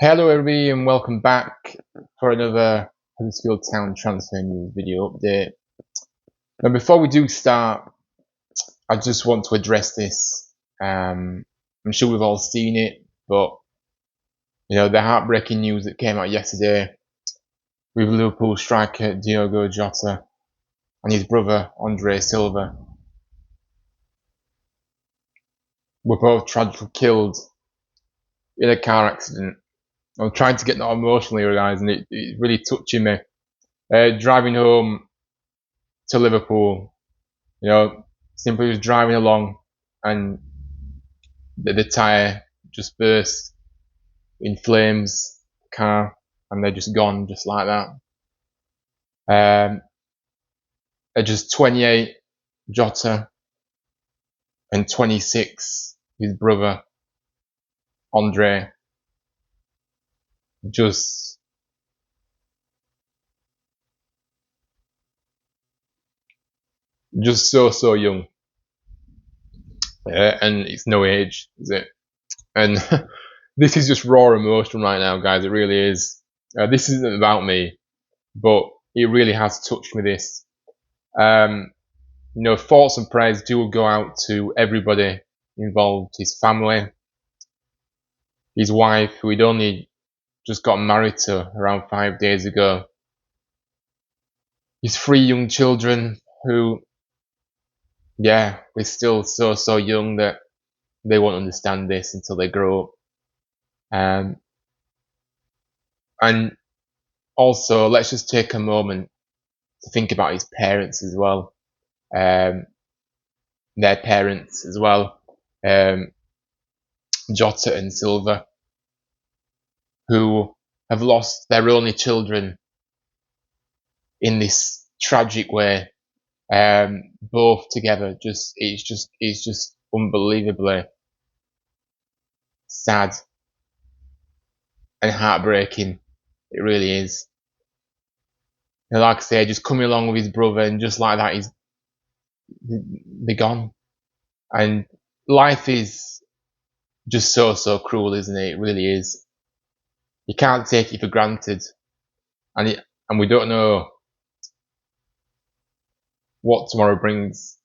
Hello everybody and welcome back for another Huddersfield Town transfer news video update. Now before we do start, I just want to address this. I'm sure we've all seen it, but the heartbreaking news that came out yesterday with Liverpool striker Diogo Jota and his brother Andre Silva were both tragically killed in a car accident. I'm trying to get that emotionally, guys, and it's really touching me. Driving home to Liverpool, simply just driving along, and the tyre just burst in flames, car, and they're just gone, just like that. At just 28, Jota, and 26, his brother, Andre, just so young. And it's no age, is it? And this is just raw emotion right now, guys. It really is. This isn't about me, but it really has touched me, this. Thoughts and prayers do go out to everybody involved, his family, his wife, who he'd only just got married to around 5 days ago, his 3 young children who, they're still so young that they won't understand this until they grow up. And also, let's just take a moment to think about his parents as well. Their parents as well, Jota and Silva, who have lost their only children in this tragic way, both together. It's just unbelievably sad and heartbreaking. It really is. Like I say, just coming along with his brother, and just like that, they're gone. And life is just so cruel, isn't it? It really is. You can't take it for granted, and we don't know what tomorrow brings.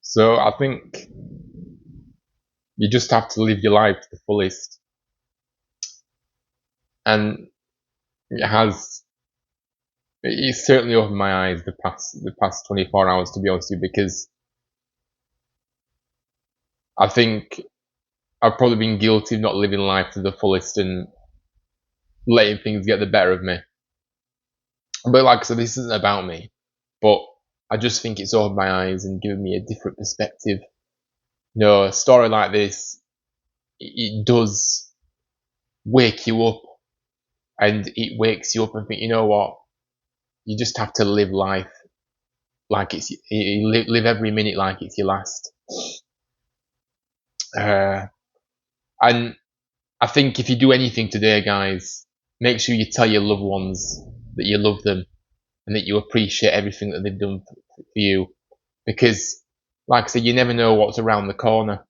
So I think you just have to live your life to the fullest, and it's certainly opened my eyes the past 24 hours, to be honest with you, because I think I've probably been guilty of not living life to the fullest and letting things get the better of me. But like I said, this isn't about me, but I just think it's opened my eyes and given me a different perspective. A story like this, it does wake you up, and it wakes you up and think, you know what, you just have to live life like live every minute like it's your last. And I think if you do anything today, guys, make sure you tell your loved ones that you love them and that you appreciate everything that they've done for you. Because, like I said, you never know what's around the corner.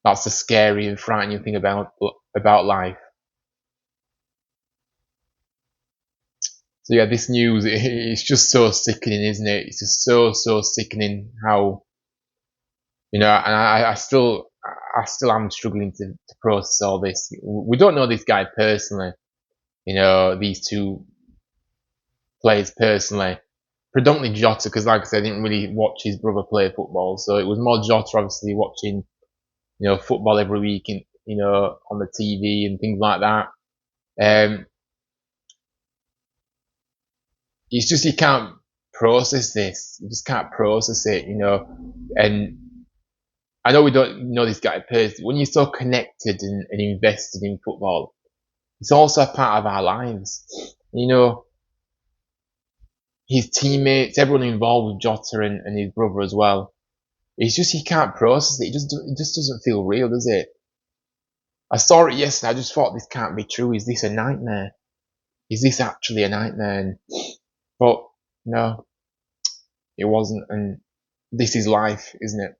That's the scary and frightening thing about life. So yeah, this news, it's just so sickening, isn't it? It's just so sickening how, and I still am struggling to process all this. We don't know this guy personally, these two players personally. Predominantly Jota, because like I said, I didn't really watch his brother play football, so it was more Jota, obviously, watching, football every week, and on the TV and things like that. It's just you can't process this. You just can't process it, And I know we don't know this guy personally. When you're so connected and invested in football, it's also a part of our lives. His teammates, everyone involved with Jota and his brother as well. It's just you can't process it. It just doesn't feel real, does it? I saw it yesterday. I just thought, this can't be true. Is this a nightmare? Is this actually a nightmare? But no, it wasn't. And this is life, isn't it?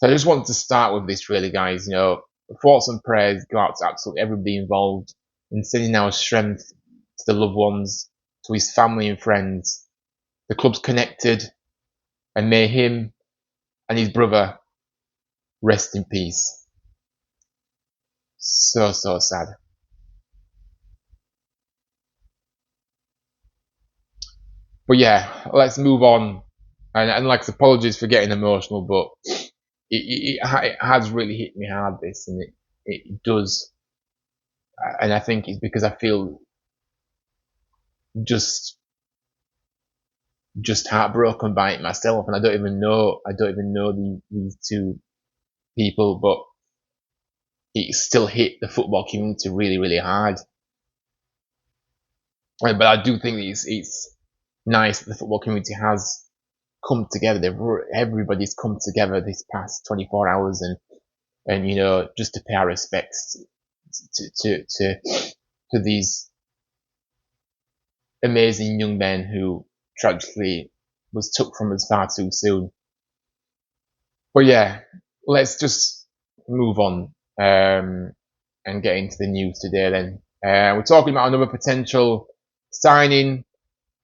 So I just wanted to start with this, really, guys. Thoughts and prayers go out to absolutely everybody involved in sending our strength to the loved ones, to his family and friends. The club's connected, and may him and his brother rest in peace. So sad. But yeah, let's move on. And like, apologies for getting emotional, but it has really hit me hard, this, and it does. And I think it's because I feel just heartbroken by it myself, and I don't even know these two people, but it still hit the football community really, really hard. But I do think it's nice that the football community has come together. Everybody's come together this past 24 hours, and just to pay our respects to these amazing young men who tragically was took from us far too soon. But yeah, let's just move on and get into the news today then. We're talking about another potential signing,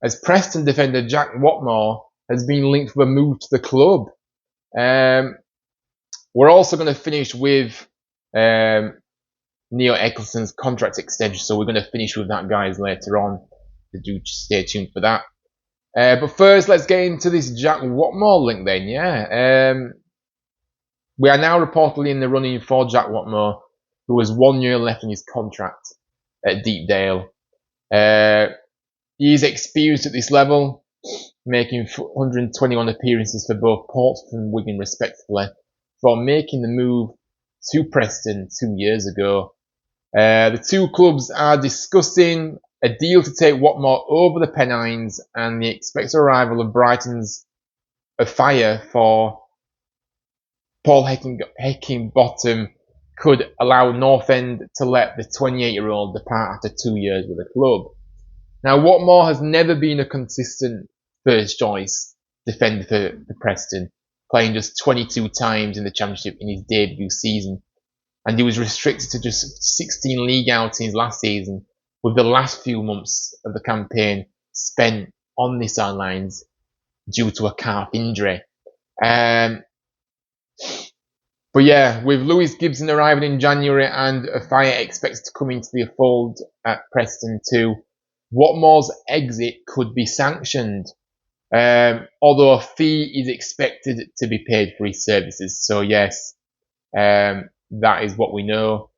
as Preston defender Jack Watmore has been linked with a move to the club. We're also going to finish with Neo Eccleston's contract extension, so we're going to finish with that, guys, later on. So do stay tuned for that. But first, let's get into this Jack Watmore link then, yeah. We are now reportedly in the running for Jack Watmore, who has 1 year left in his contract at Deepdale. He is experienced at this level, making 121 appearances for both Portsmouth and Wigan respectively, for making the move to Preston 2 years ago. The two clubs are discussing a deal to take Whatmough over the Pennines, and the expected arrival of Brighton's fire for Paul Heckingbottom could allow Northend to let the 28-year-old depart after 2 years with the club. Now, Whatmough has never been a consistent first choice defender for Preston, playing just 22 times in the Championship in his debut season, and he was restricted to just 16 league outings last season, with the last few months of the campaign spent on the sidelines due to a calf injury. But yeah, with Lewis Gibson arriving in January and a fire expected to come into the fold at Preston too, Watmore's exit could be sanctioned, although a fee is expected to be paid for his services. So yes, that is what we know.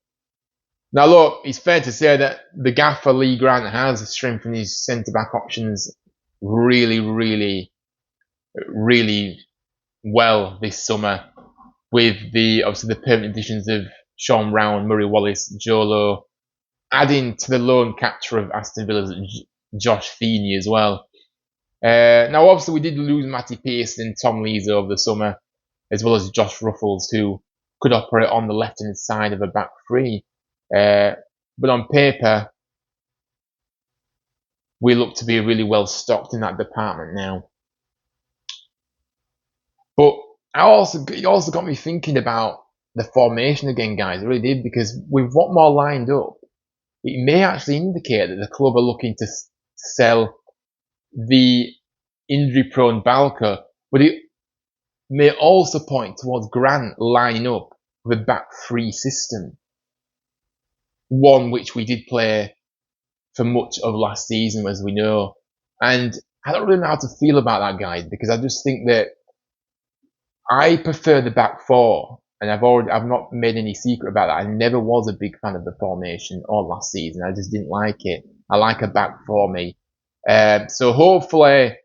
Now look, it's fair to say that the gaffer Lee Grant has strengthened his centre-back options really, really, really well this summer, with obviously the permanent additions of Sean Brown, Murray Wallace, Jolo, adding to the lone capture of Aston Villa's Josh Feeney as well. Now obviously we did lose Matty Pearson and Tom Lees over the summer, as well as Josh Ruffles, who could operate on the left-hand side of a back three. But on paper, we look to be really well stocked in that department now. But it also got me thinking about the formation again, guys. It really did, because with Whatmough lined up, it may actually indicate that the club are looking to sell the injury-prone Balco, but it may also point towards Grant lining up with a back three system, one which we did play for much of last season, as we know. And I don't really know how to feel about that, guys, because I just think that I prefer the back four, and I've not made any secret about that. I never was a big fan of the formation or last season. I just didn't like it. I like a back four, me. So hopefully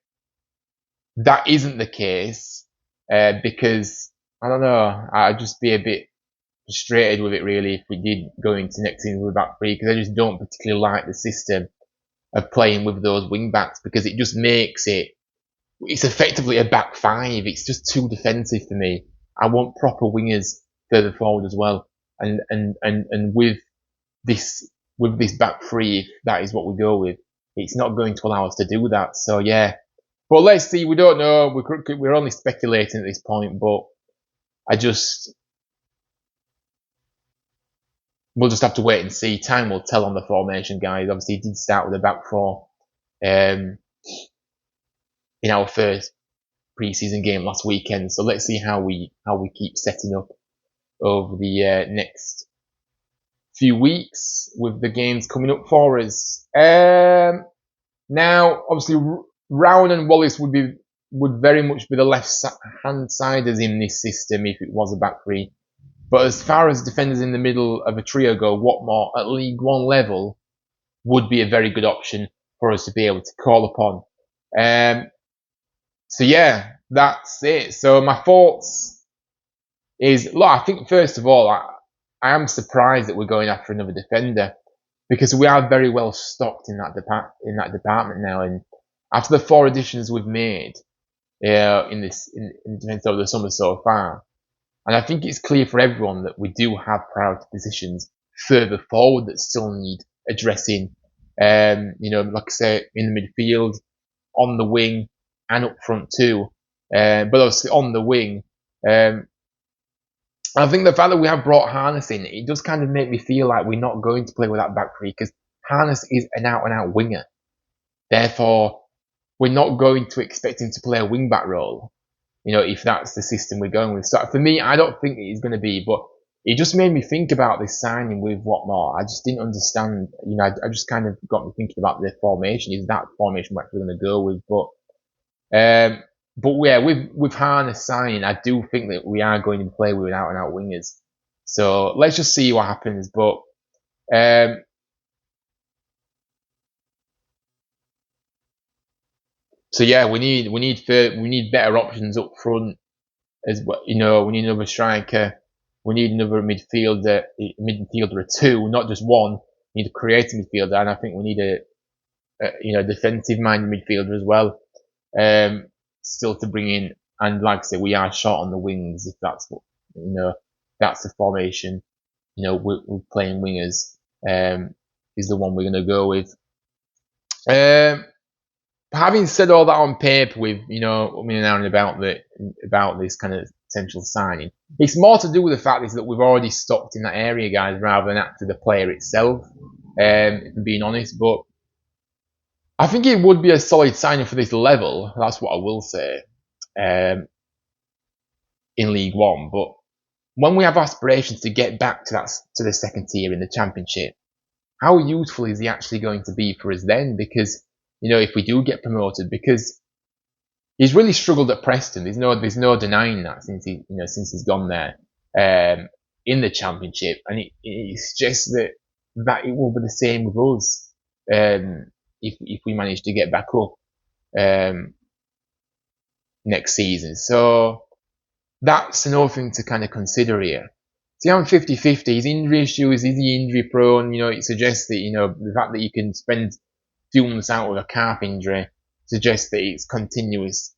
that isn't the case, because I don't know, I'd just be a bit frustrated with it really if we did go into next season with a back three, because I just don't particularly like the system of playing with those wing backs, because it just makes it's effectively a back five. It's just too defensive for me. I want proper wingers further forward as well. And with this back three, if that is what we go with, it's not going to allow us to do that. So yeah. But let's see. We don't know. We're only speculating at this point. But we'll just have to wait and see. Time will tell on the formation, guys. Obviously, he did start with a back four in our first pre-season game last weekend. So let's see how we keep setting up over the next few weeks with the games coming up for us. Now, obviously, Rowan and Wallace would very much be the left-hand siders in this system if it was a back three. But as far as defenders in the middle of a trio go, Whatmough at League One level would be a very good option for us to be able to call upon. So yeah, that's it. So my thoughts is, look, I think first of all, I am surprised that we're going after another defender because we are very well stocked in that department now. And after the 4 additions we've made in defence over the summer so far, and I think it's clear for everyone that we do have priority positions further forward that still need addressing. Like I say, in the midfield, on the wing, and up front too. But obviously on the wing, I think the fact that we have brought Harness in, it does kind of make me feel like we're not going to play with that back three because Harness is an out-and-out winger. Therefore, we're not going to expect him to play a wing-back role, if that's the system we're going with. So for me, I don't think he's going to be, but it just made me think about this signing with Whatmough. I just didn't understand, I just kind of got me thinking about the formation. Is that formation we're actually going to go with? But yeah, with Harness signing, I do think that we are going to play with out-and-out wingers. So let's just see what happens. But so yeah, we need better options up front as well. We need another striker. We need another midfielder or two, not just one. We need a creative midfielder, and I think we need a defensive-minded midfielder as well. Still to bring in, and like I said, we are short on the wings. If that's what that's the formation. We're playing wingers. Is the one we're going to go with. Having said all that on paper, with about this kind of potential signing, it's more to do with the fact is that we've already stocked in that area, guys, rather than actually the player itself. If I'm being honest, but I think it would be a solid signing for this level. That's what I will say. In League One, but when we have aspirations to get back to the second tier in the Championship, how useful is he actually going to be for us then? Because if we do get promoted, because he's really struggled at Preston. There's no denying that since he's gone there in the Championship, and it suggests that it will be the same with us if we manage to get back up next season. So that's another thing to kind of consider here. See, I'm 50-50. His injury issues, is he injury prone? It suggests that, the fact that you can spend a few months out with a calf injury suggests that it's continuous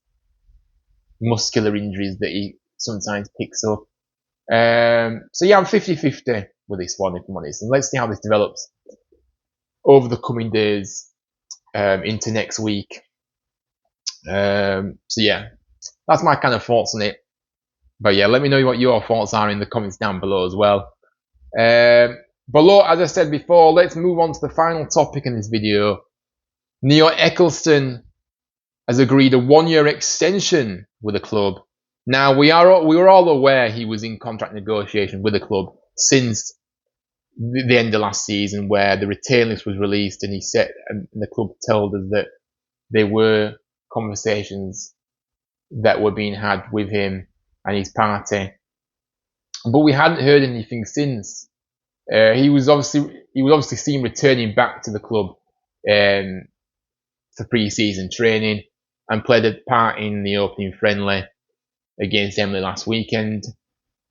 muscular injuries that he sometimes picks up. So yeah, I'm 50-50 with this one, if I'm honest. And let's see how this develops over the coming days into next week. So yeah, that's my kind of thoughts on it. But yeah, let me know what your thoughts are in the comments down below as well. But look, as I said before, let's move on to the final topic in this video. Neo Eccleston has agreed a 1-year extension with the club. Now, we were all aware he was in contract negotiation with the club since the end of last season, where the retain list was released, and the club told us that there were conversations that were being had with him and his party, but we hadn't heard anything since. He was obviously seen returning back to the club for pre-season training and played a part in the opening friendly against Emily last weekend.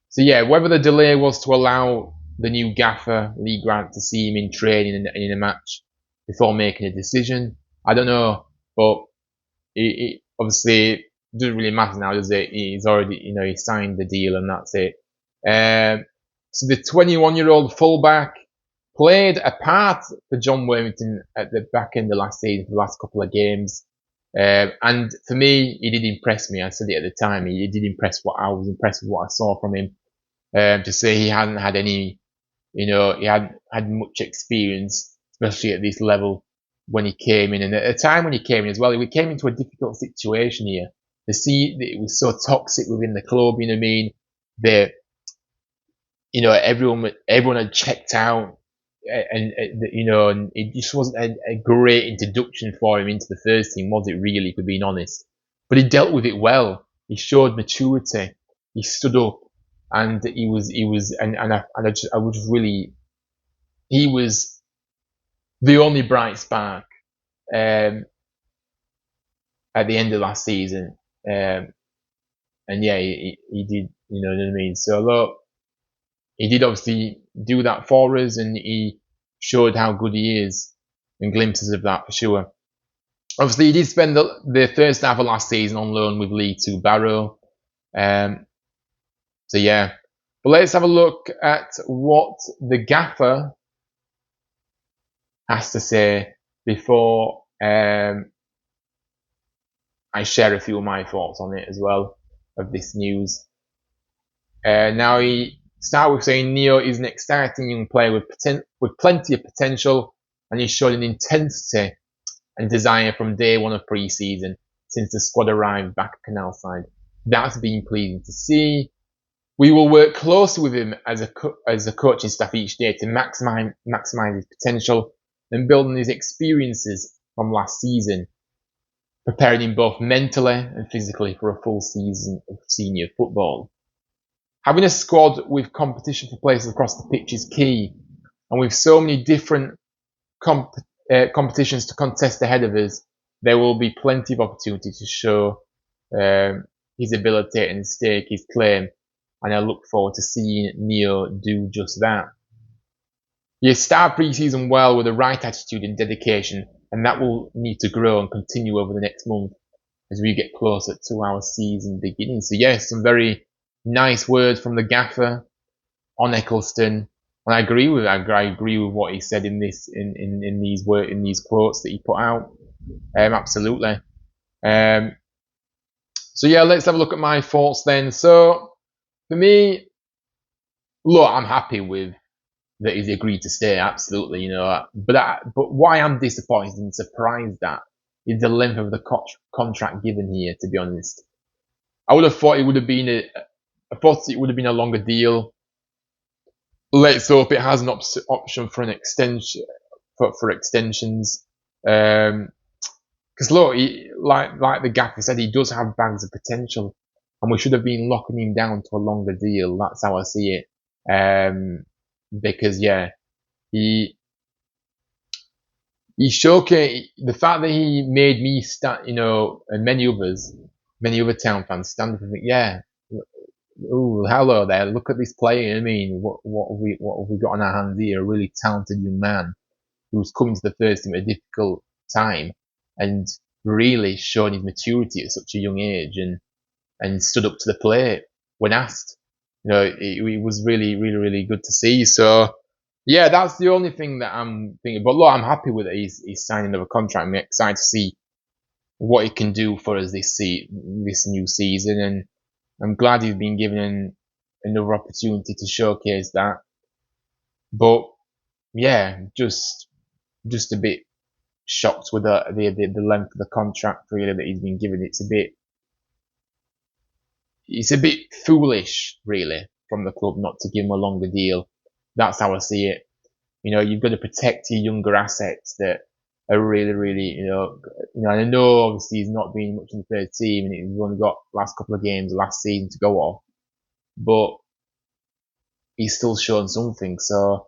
So yeah, whether the delay was to allow the new gaffer, Lee Grant, to see him in training in a match before making a decision, I don't know. But it obviously doesn't really matter now, does it? He's already, he signed the deal and that's it. So the 21-year-old fullback played a part for John Worthington at the back end of last season for the last couple of games. And for me, he did impress me. I said it at the time. He did impress. What I was impressed with what I saw from him. To say he hadn't had any, he hadn't had much experience, especially at this level when he came in. And at the time when he came in as well, we came into a difficult situation here. It was so toxic within the club. You know what I mean? The everyone had checked out, and it just wasn't a great introduction for him into the first team, was it really, for being honest? But he dealt with it well. He showed maturity. He stood up, and he was the only bright spark at the end of last season. And yeah, he did, you know what I mean? So look, he did obviously do that for us, and he showed how good he is, and glimpses of that for sure. Obviously, he did spend the first half of last season on loan with League Two Barrow. So yeah, but let's have a look at what the gaffer has to say before I share a few of my thoughts on it as well, of this news. Now he started with saying Neo is an exciting young player with plenty of potential, and he's shown an intensity and desire from day one of pre-season since the squad arrived back at Canalside. That's been pleasing to see. We will work closely with him as a coaching staff each day to maximise his potential and build on his experiences from last season, preparing him both mentally and physically for a full season of senior football. Having a squad with competition for places across the pitch is key, and with so many different competitions to contest ahead of us, there will be plenty of opportunity to show his ability and stake his claim, and I look forward to seeing Neo do just that. You start pre-season well with the right attitude and dedication, and that will need to grow and continue over the next month as we get closer to our season beginning. So yes, some very nice words from the gaffer on Eccleston, and I agree with what he said in these quotes that he put out. Absolutely. So yeah, let's have a look at my thoughts then. So for me, look, I'm happy with that he's agreed to stay. Absolutely, But what I am disappointed and surprised at is the length of the contract given here. To be honest, I would have thought it would have been a longer deal. Let's hope it has an option for an extension for extensions. Because look, like the gaffer said, he does have bags of potential, and we should have been locking him down to a longer deal. That's how I see it. Because yeah, he showcased the fact that he made me stand, and many other town fans stand up and think, yeah, ooh, hello there, look at this player. I mean, what have we got on our hands here? A really talented young man who's coming to the first team at a difficult time and really showing his maturity at such a young age, and stood up to the plate when asked. It was really, really, really good to see. So yeah, that's the only thing that I'm thinking. But look, I'm happy with it. He's signing another contract. I'm excited to see what he can do for us this new season, and I'm glad he's been given another opportunity to showcase that. But yeah, just a bit shocked with the length of the contract really that he's been given. It's a bit foolish really from the club not to give him a longer deal. That's how I see it. You've got to protect your younger assets that are really, really, and I know obviously he's not been much in the third team, and he's only got last couple of games of last season to go off, but he's still shown something. So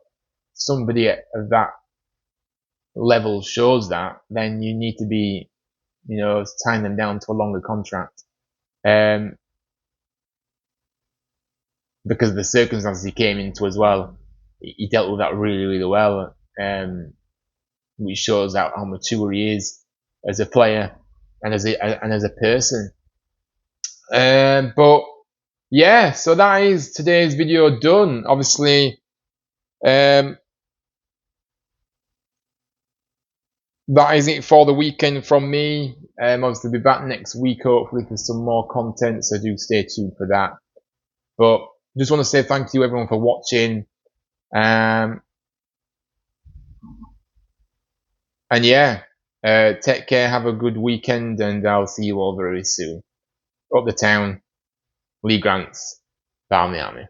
somebody at that level shows that, then you need to be, tying them down to a longer contract. Because of the circumstances he came into as well, he dealt with that really, really well. Which shows out how mature he is as a player and as a person. But yeah, so that is today's video done. Obviously, that is it for the weekend from me. Obviously, be back next week, hopefully, for some more content, so do stay tuned for that. But just want to say thank you, everyone, for watching. Um, and yeah, take care, have a good weekend, and I'll see you all very soon. Up the town, Lee Grants, Barmy Army.